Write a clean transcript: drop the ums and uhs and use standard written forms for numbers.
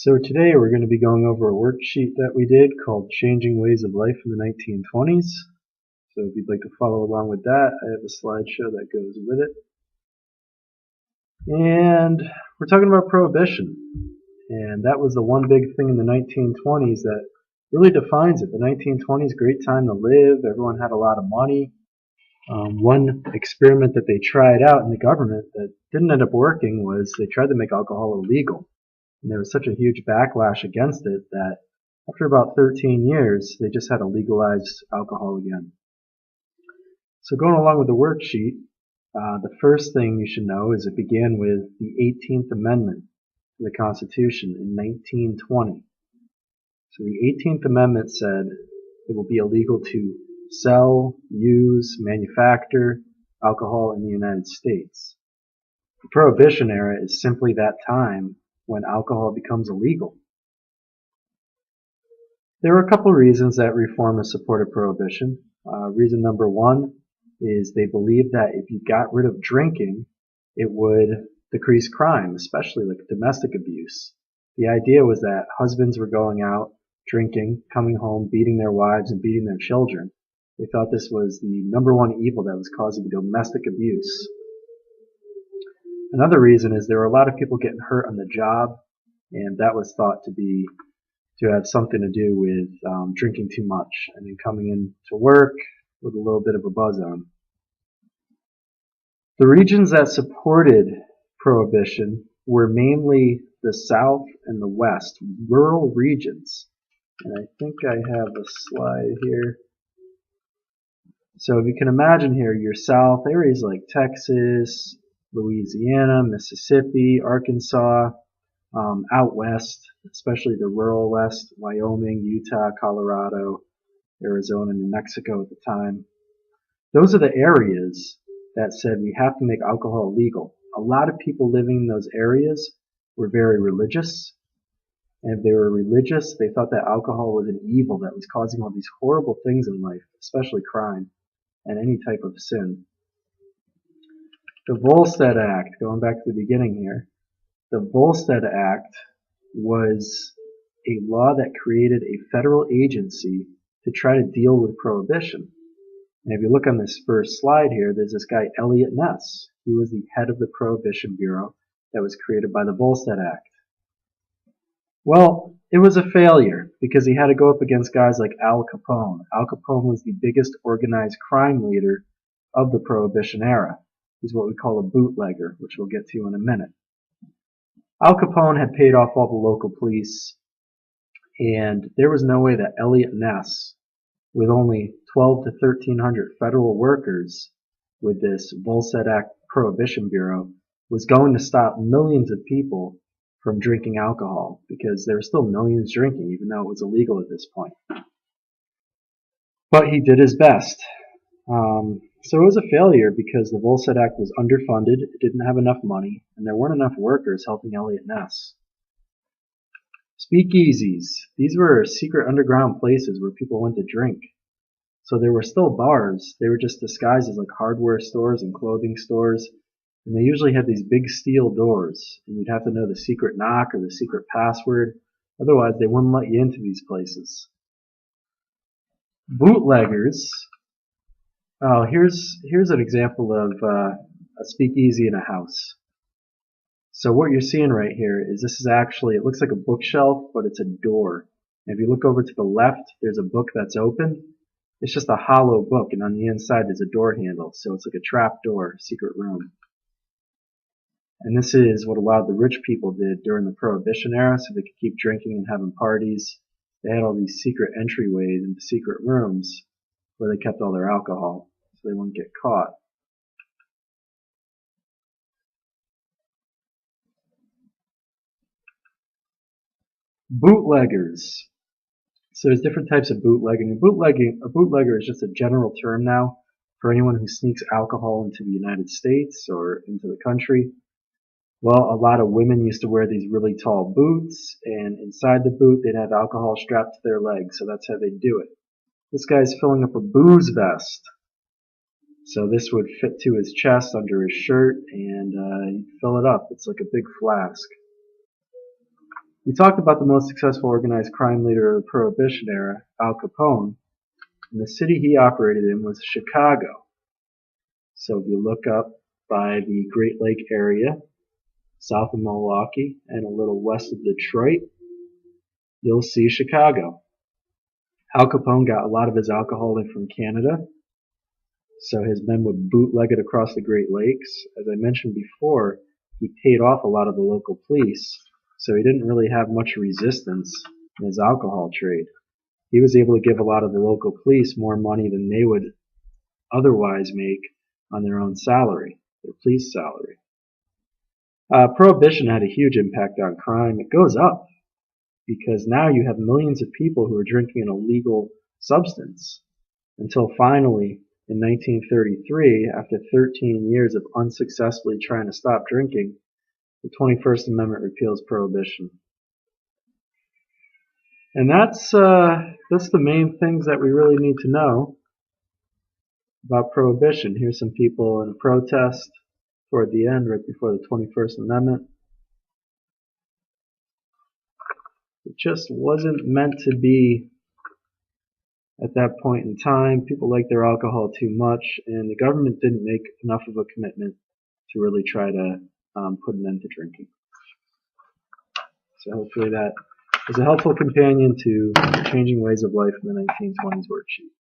So today we're going to be going over a worksheet that we did called Changing Ways of Life in the 1920s. So if you'd like to follow along with that, I have a slideshow that goes with it. And we're talking about prohibition. And that was the one big thing in the 1920s that really defines it. The 1920s, great time to live. Everyone had a lot of money. One experiment that they tried out in the government that didn't end up working was they tried to make alcohol illegal. And there was such a huge backlash against it that after about 13 years, they just had to legalize alcohol again. So going along with the worksheet, the first thing you should know is it began with the 18th Amendment to the Constitution in 1920. So the 18th Amendment said it will be illegal to sell, use, manufacture alcohol in the United States. The Prohibition era is simply that time when alcohol becomes illegal. There are a couple reasons that reformers supported prohibition. Reason number one is they believed that if you got rid of drinking, it would decrease crime, especially like domestic abuse. The idea was that husbands were going out, drinking, coming home, beating their wives and beating their children. They thought this was the number one evil that was causing domestic abuse. Another reason is there were a lot of people getting hurt on the job, and that was thought to have something to do with drinking too much and then coming in to work with a little bit of a buzz on. The regions that supported prohibition were mainly the South and the West, rural regions. And I think I have a slide here. So if you can imagine here, your South areas like Texas, Louisiana, Mississippi, Arkansas, out west, especially the rural west, Wyoming, Utah, Colorado, Arizona, New Mexico at the time. Those are the areas that said we have to make alcohol legal. A lot of people living in those areas were very religious. And if they were religious, they thought that alcohol was an evil that was causing all these horrible things in life, especially crime and any type of sin. The Volstead Act, going back to the beginning here, the Volstead Act was a law that created a federal agency to try to deal with prohibition. And if you look on this first slide here, there's this guy, Eliot Ness. He was the head of the Prohibition Bureau that was created by the Volstead Act. Well, it was a failure because he had to go up against guys like Al Capone. Al Capone was the biggest organized crime leader of the Prohibition era. He's what we call a bootlegger, which we'll get to in a minute. Al Capone had paid off all the local police, and there was no way that Eliot Ness, with only 12 to 1,300 federal workers with this Volstead Act Prohibition Bureau, was going to stop millions of people from drinking alcohol, because there were still millions drinking, even though it was illegal at this point. But he did his best. So it was a failure because the Volstead Act was underfunded, it didn't have enough money, and there weren't enough workers helping Eliot Ness. Speakeasies. These were secret underground places where people went to drink. So there were still bars. They were just disguised as like hardware stores and clothing stores. And they usually had these big steel doors. And you'd have to know the secret knock or the secret password. Otherwise, they wouldn't let you into these places. Bootleggers. Oh, here's an example of a speakeasy in a house. So what you're seeing right here is this is actually, it looks like a bookshelf, but it's a door. And if you look over to the left, there's a book that's open. It's just a hollow book, and on the inside there's a door handle. So it's like a trap door, secret room. And this is what a lot of the rich people did during the Prohibition era, so they could keep drinking and having parties. They had all these secret entryways into secret rooms where they kept all their alcohol, so they wouldn't get caught. Bootleggers. So there's different types of bootlegging. A bootlegger is just a general term now for anyone who sneaks alcohol into the United States or into the country. Well, a lot of women used to wear these really tall boots, and inside the boot they'd have alcohol strapped to their legs, so that's how they do it. This guy's filling up a booze vest. So this would fit to his chest under his shirt, and he'd fill it up. It's like a big flask. We talked about the most successful organized crime leader of the Prohibition era, Al Capone, and the city he operated in was Chicago. So if you look up by the Great Lake area, south of Milwaukee and a little west of Detroit, you'll see Chicago. Al Capone got a lot of his alcohol in from Canada, so his men would bootleg it across the Great Lakes. As I mentioned before, he paid off a lot of the local police, so he didn't really have much resistance in his alcohol trade. He was able to give a lot of the local police more money than they would otherwise make on their own salary, their police salary. Prohibition had a huge impact on crime. It goes up because now you have millions of people who are drinking an illegal substance until finally in 1933, after 13 years of unsuccessfully trying to stop drinking, the 21st Amendment repeals prohibition. And that's the main things that we really need to know about prohibition. Here's some people in a protest toward the end, right before the 21st Amendment. It just wasn't meant to be at that point in time. People liked their alcohol too much, and the government didn't make enough of a commitment to really try to put an end to drinking. So hopefully that is a helpful companion to Changing Ways of Life in the 1920s worksheet.